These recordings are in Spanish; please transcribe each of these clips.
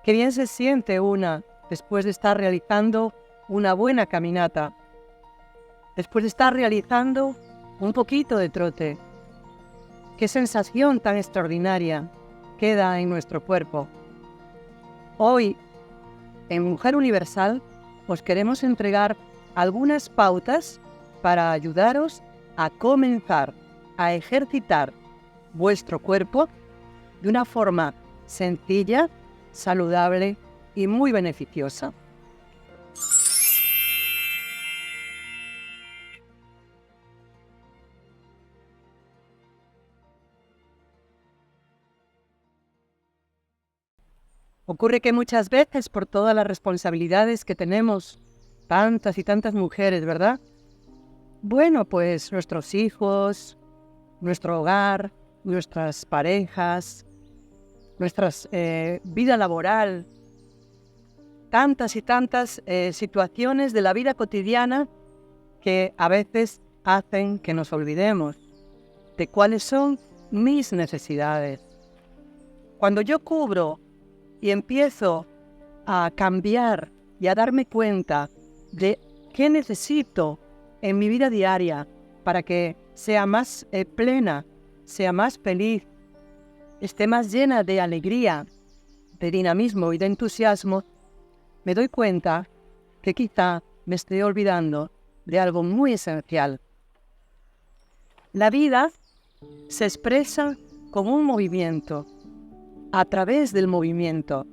Qué bien se siente una después de estar realizando una buena caminata, después de estar realizando un poquito de trote. Qué sensación tan extraordinaria queda en nuestro cuerpo. Hoy, en Mujer Universal, os queremos entregar algunas pautas para ayudaros a comenzar a ejercitar vuestro cuerpo de una forma sencilla, saludable y muy beneficiosa. Ocurre que muchas veces, por todas las responsabilidades que tenemos, tantas y tantas mujeres, ¿verdad? Bueno, pues nuestros hijos, nuestro hogar, nuestras parejas, nuestra vida laboral, tantas y tantas situaciones de la vida cotidiana que a veces hacen que nos olvidemos de cuáles son mis necesidades. Cuando yo cubro y empiezo a cambiar y a darme cuenta de qué necesito en mi vida diaria para que sea más plena, sea más feliz, esté más llena de alegría, de dinamismo y de entusiasmo, me doy cuenta que quizá me estoy olvidando de algo muy esencial. La vida se expresa como un movimiento, a través del movimiento.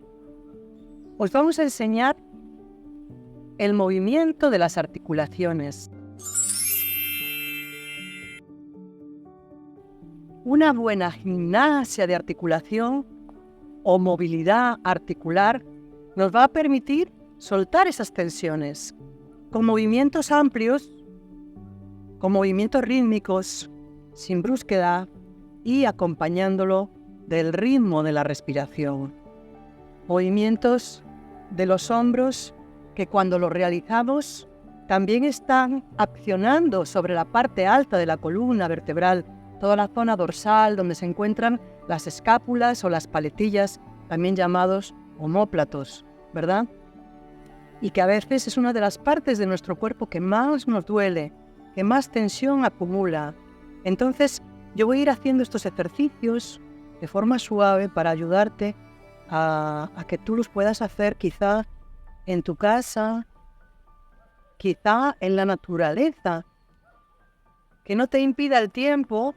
Os vamos a enseñar el movimiento de las articulaciones. Una buena gimnasia de articulación o movilidad articular nos va a permitir soltar esas tensiones con movimientos amplios, con movimientos rítmicos, sin brusquedad y acompañándolo del ritmo de la respiración. Movimientos de los hombros que cuando los realizamos también están accionando sobre la parte alta de la columna vertebral, toda la zona dorsal donde se encuentran las escápulas o las paletillas, también llamados omóplatos, ¿verdad? Y que a veces es una de las partes de nuestro cuerpo que más nos duele, que más tensión acumula. Entonces, yo voy a ir haciendo estos ejercicios de forma suave para ayudarte a que tú los puedas hacer quizá en tu casa, quizá en la naturaleza, que no te impida el tiempo,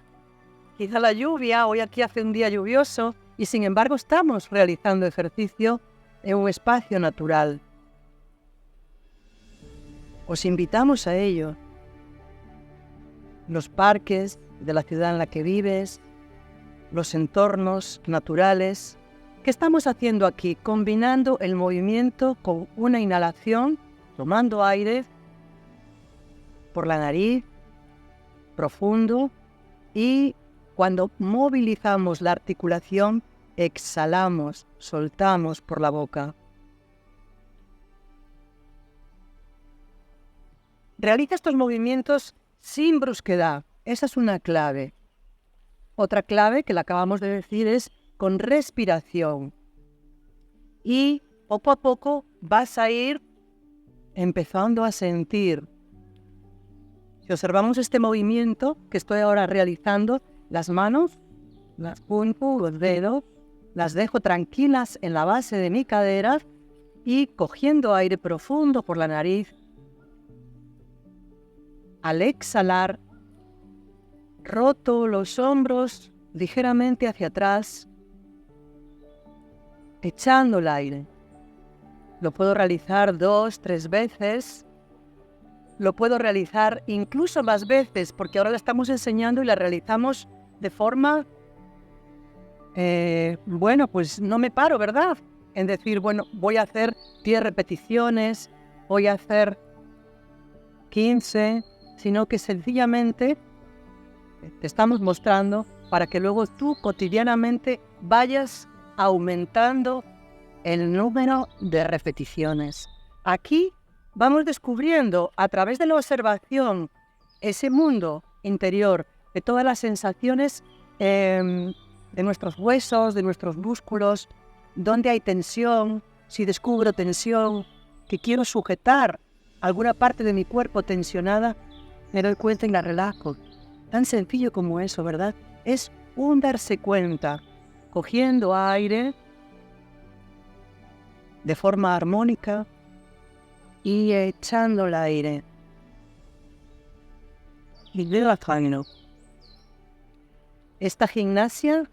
quizá la lluvia. Hoy aquí hace un día lluvioso y sin embargo estamos realizando ejercicio en un espacio natural. Os invitamos a ello. Los parques de la ciudad en la que vives, los entornos naturales. ¿Qué estamos haciendo aquí? Combinando el movimiento con una inhalación, tomando aire por la nariz, profundo, y cuando movilizamos la articulación, exhalamos, soltamos por la boca. Realiza estos movimientos sin brusquedad. Esa es una clave. Otra clave que le acabamos de decir es con respiración. Y poco a poco vas a ir empezando a sentir. Si observamos este movimiento que estoy ahora realizando, las manos, las junto, los dedos, las dejo tranquilas en la base de mi cadera y cogiendo aire profundo por la nariz. Al exhalar, roto los hombros ligeramente hacia atrás, echando el aire. Lo puedo realizar 2, 3 veces. Lo puedo realizar incluso más veces, porque ahora la estamos enseñando y la realizamos de forma, pues no me paro, ¿verdad? En decir, bueno, voy a hacer 10 repeticiones, voy a hacer 15, sino que sencillamente te estamos mostrando para que luego tú cotidianamente vayas aumentando el número de repeticiones. Aquí vamos descubriendo a través de la observación ese mundo interior de todas las sensaciones de nuestros huesos, de nuestros músculos, dónde hay tensión, si descubro tensión, que quiero sujetar alguna parte de mi cuerpo tensionada, me doy cuenta y la relajo. Tan sencillo como eso, ¿verdad? Es un darse cuenta, cogiendo aire de forma armónica y echando el aire. Y relajando. Esta gimnasia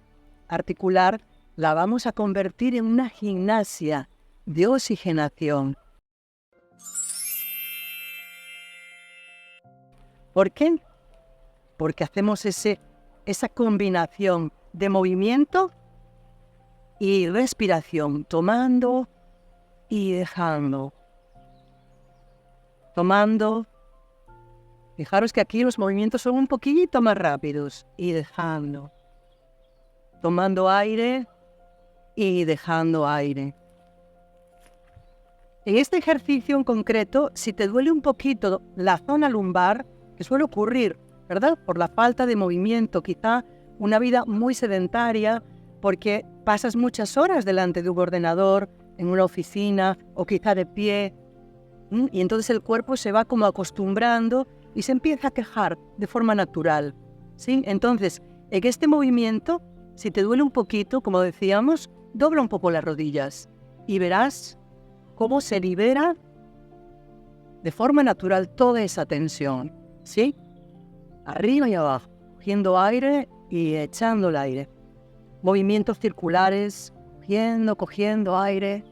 articular la vamos a convertir en una gimnasia de oxigenación. ¿Por qué? Porque hacemos esa combinación de movimiento y respiración, tomando y dejando. Tomando. Fijaros que aquí los movimientos son un poquito más rápidos y dejando. Tomando aire y dejando aire. En este ejercicio en concreto, si te duele un poquito la zona lumbar, que suele ocurrir, ¿verdad? Por la falta de movimiento, quizá una vida muy sedentaria, porque pasas muchas horas delante de un ordenador, en una oficina o quizá de pie, y entonces el cuerpo se va como acostumbrando y se empieza a quejar de forma natural, ¿sí? Entonces, en este movimiento, si te duele un poquito, como decíamos, dobla un poco las rodillas y verás cómo se libera de forma natural toda esa tensión, ¿sí? Arriba y abajo, cogiendo aire y echando el aire. Movimientos circulares, cogiendo aire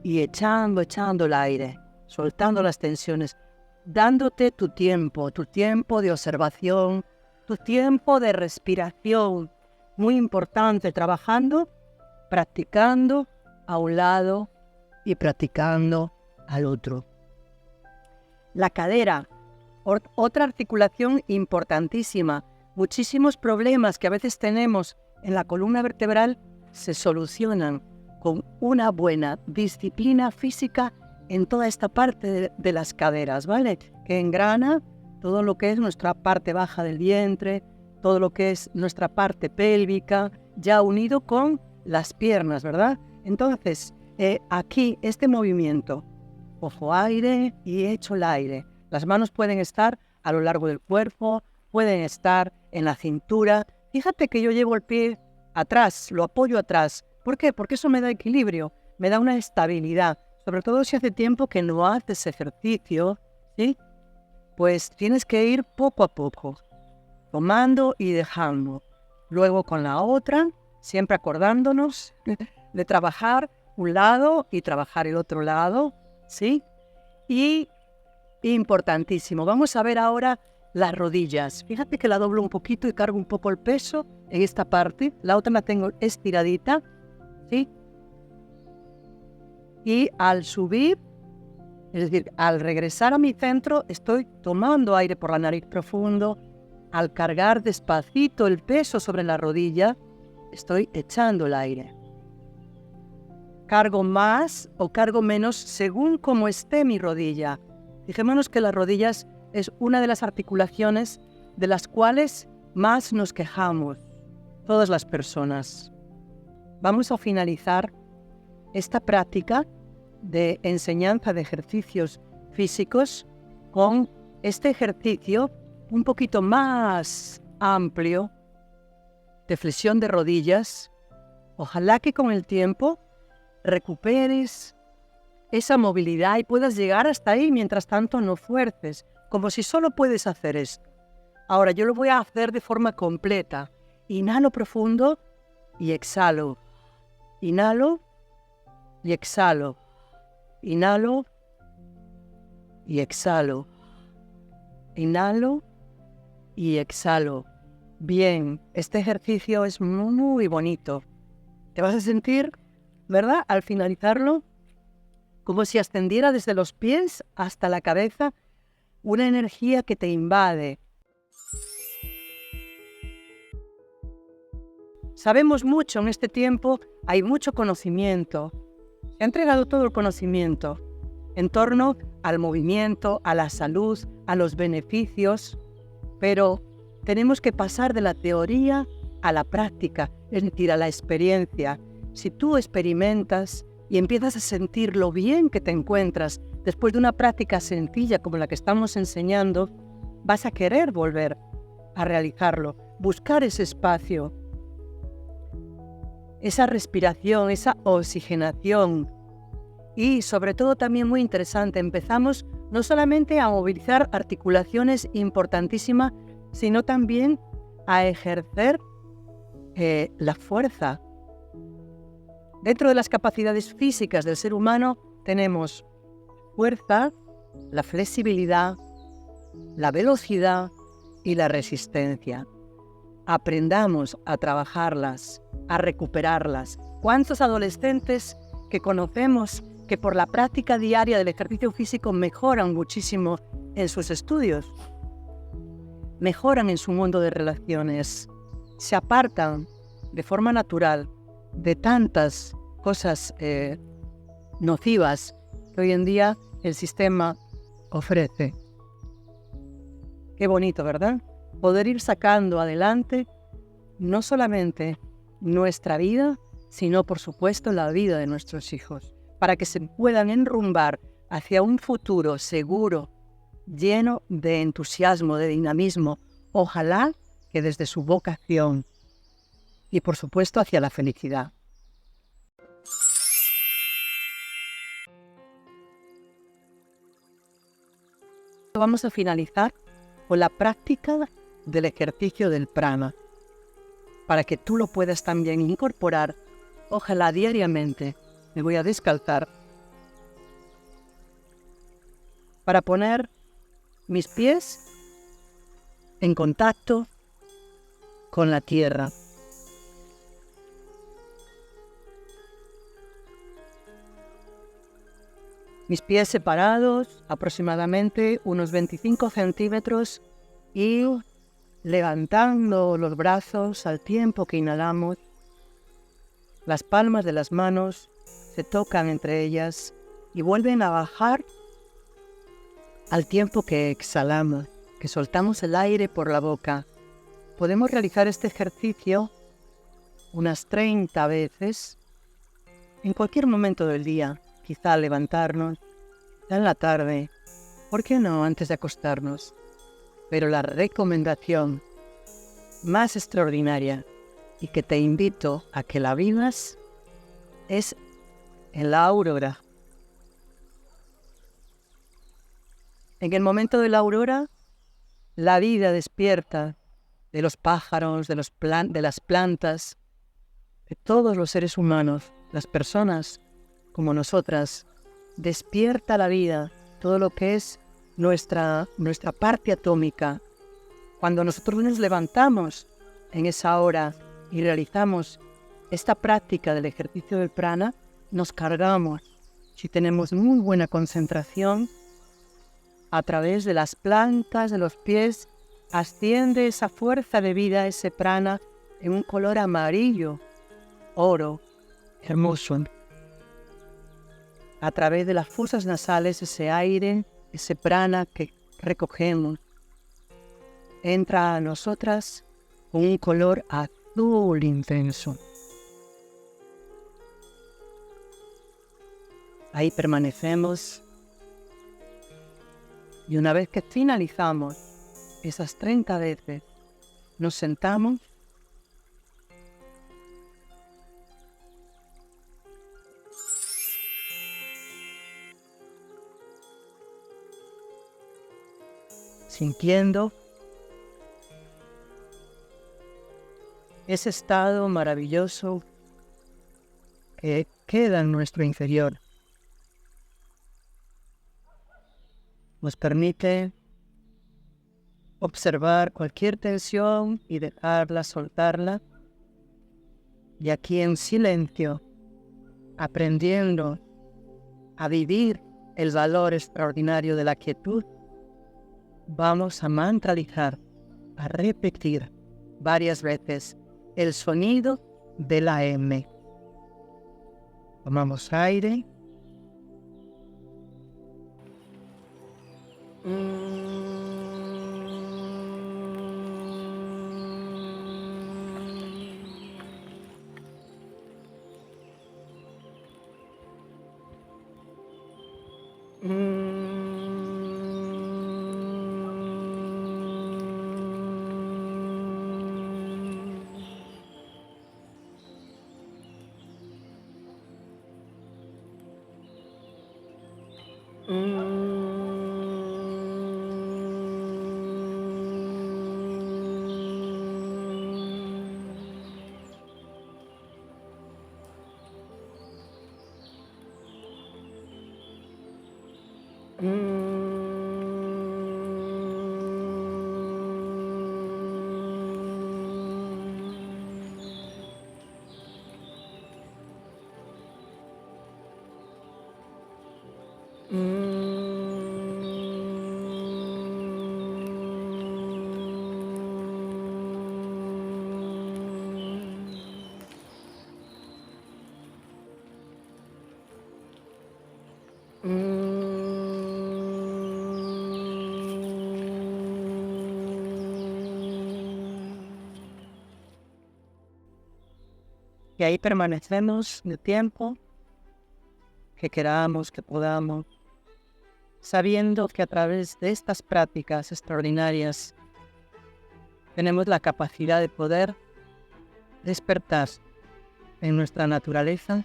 y echando el aire, soltando las tensiones, dándote tu tiempo de observación, tu tiempo de respiración, muy importante, trabajando, practicando a un lado y practicando al otro. La cadera, otra articulación importantísima. Muchísimos problemas que a veces tenemos en la columna vertebral se solucionan con una buena disciplina física en toda esta parte de las caderas, ¿vale? Que engrana todo lo que es nuestra parte baja del vientre, todo lo que es nuestra parte pélvica, ya unido con las piernas, ¿verdad? Entonces, aquí este movimiento, cojo aire y echo el aire. Las manos pueden estar a lo largo del cuerpo, pueden estar en la cintura. Fíjate que yo llevo el pie atrás, lo apoyo atrás. ¿Por qué? Porque eso me da equilibrio, me da una estabilidad. Sobre todo si hace tiempo que no haces ejercicio, ¿sí? Pues tienes que ir poco a poco, tomando y dejando. Luego con la otra, siempre acordándonos de trabajar un lado y trabajar el otro lado, ¿sí? Y importantísimo, vamos a ver ahora las rodillas. Fíjate que la doblo un poquito y cargo un poco el peso en esta parte. La otra la tengo estiradita, ¿sí? Y al subir, es decir, al regresar a mi centro, estoy tomando aire por la nariz profundo. Al cargar despacito el peso sobre la rodilla, estoy echando el aire. Cargo más o cargo menos según cómo esté mi rodilla. Fijémonos que las rodillas es una de las articulaciones de las cuales más nos quejamos, todas las personas. Vamos a finalizar esta práctica de enseñanza de ejercicios físicos con este ejercicio un poquito más amplio de flexión de rodillas. Ojalá que con el tiempo recuperes esa movilidad y puedas llegar hasta ahí. Mientras tanto no fuerces, como si solo puedes hacer esto. Ahora yo lo voy a hacer de forma completa. Inhalo profundo y exhalo. Inhalo y exhalo. Inhalo y exhalo. Inhalo y exhalo. Bien, este ejercicio es muy bonito. Te vas a sentir, ¿verdad? Al finalizarlo, como si ascendiera desde los pies hasta la cabeza una energía que te invade. Sabemos mucho en este tiempo, hay mucho conocimiento. Se ha entregado todo el conocimiento en torno al movimiento, a la salud, a los beneficios, pero tenemos que pasar de la teoría a la práctica es decir, a la experiencia. Si tú experimentas y empiezas a sentir lo bien que te encuentras después de una práctica sencilla como la que estamos enseñando, vas a querer volver a realizarlo, buscar ese espacio, esa respiración, esa oxigenación. Y sobre todo también muy interesante, empezamos no solamente a movilizar articulaciones importantísimas, sino también a ejercer la fuerza. Dentro de las capacidades físicas del ser humano tenemos fuerza, la flexibilidad, la velocidad y la resistencia. Aprendamos a trabajarlas, a recuperarlas. ¿Cuántos adolescentes que conocemos que por la práctica diaria del ejercicio físico mejoran muchísimo en sus estudios? Mejoran en su mundo de relaciones, se apartan de forma natural de tantas cosas nocivas que hoy en día el sistema ofrece. Qué bonito, ¿verdad? Poder ir sacando adelante no solamente nuestra vida, sino por supuesto la vida de nuestros hijos, para que se puedan enrumbar hacia un futuro seguro, lleno de entusiasmo, de dinamismo, ojalá que desde su vocación y por supuesto hacia la felicidad. Vamos a finalizar con la práctica del ejercicio del prana, para que tú lo puedas también incorporar, ojalá diariamente. Me voy a descalzar para poner mis pies en contacto con la tierra. Mis pies separados aproximadamente unos 25 centímetros y levantando los brazos al tiempo que inhalamos. Las palmas de las manos se tocan entre ellas y vuelven a bajar al tiempo que exhalamos, que soltamos el aire por la boca. Podemos realizar este ejercicio unas 30 veces en cualquier momento del día. Quizá al levantarnos, quizá en la tarde, ¿por qué no antes de acostarnos? Pero la recomendación más extraordinaria y que te invito a que la vivas es en la aurora. En el momento de la aurora, la vida despierta de los pájaros, de las plantas, de todos los seres humanos, las personas como nosotras. Despierta la vida, todo lo que es nuestra parte atómica. Cuando nosotros nos levantamos en esa hora y realizamos esta práctica del ejercicio del prana, nos cargamos, si tenemos muy buena concentración, a través de las plantas de los pies, asciende esa fuerza de vida, ese prana, en un color amarillo, oro, hermoso. A través de las fosas nasales, ese aire, ese prana que recogemos, entra a nosotras con un color azul intenso. Ahí permanecemos y una vez que finalizamos esas 30 veces, nos sentamos sintiendo ese estado maravilloso que queda en nuestro interior. Nos permite observar cualquier tensión y dejarla, soltarla. Y aquí en silencio, aprendiendo a vivir el valor extraordinario de la quietud, vamos a mantralizar, a repetir varias veces el sonido de la M. Tomamos aire. Y ahí permanecemos el tiempo que queramos, que podamos, sabiendo que a través de estas prácticas extraordinarias tenemos la capacidad de poder despertar en nuestra naturaleza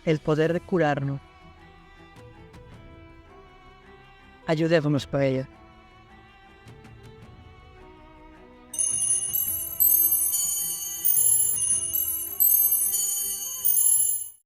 el poder de curarnos. Ayudémonos para ello.